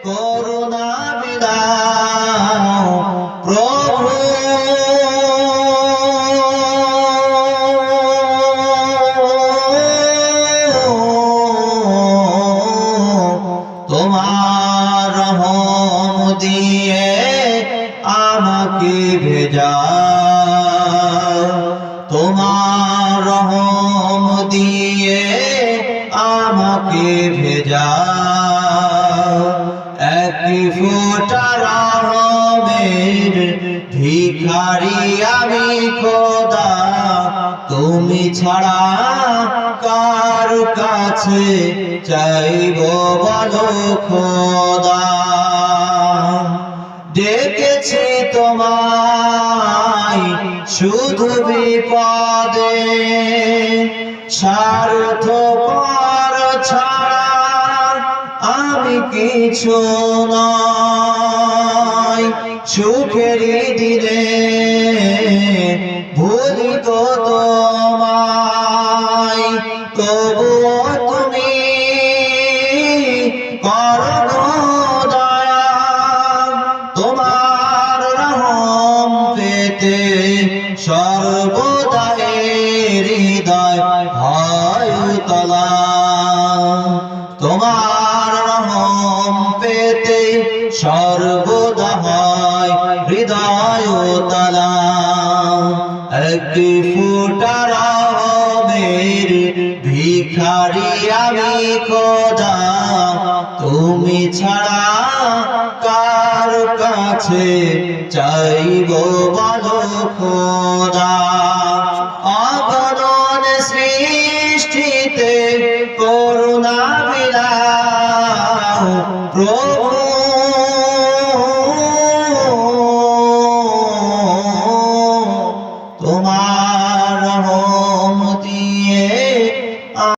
করুণা বিলাও প্রভু। তোমার রহম দিয়ে আমাকে ভেজাও, তোমার রহম দিয়ে আমাকে ভেজাও। এক ফোঁটা রহমের ভিখারি আমি খোদা, তুমি ছাড়া কার কাছে চাইবো বলো খোদা। ডেকেছি তোমায় শুধু বিপদে, স্বার্থপর ছাড়া আমি কিছু নই। সুখের দিনে ভুলি তো তোমায়, তবুও তুমি করো দয়া। তোমার রহম পেতে সর্বদা হৃদয় হয় উতলা। তোমার রহম পেতে সর্বদা হয় হৃদয় উতলা। এক ফোঁটা রহমের ভিখারি আমি খোদা, তুমি ছাড়া কার কাছে চাইবো বলো খোদা। অগণন সৃষ্টিতে করুণা বিলাও প্রভু।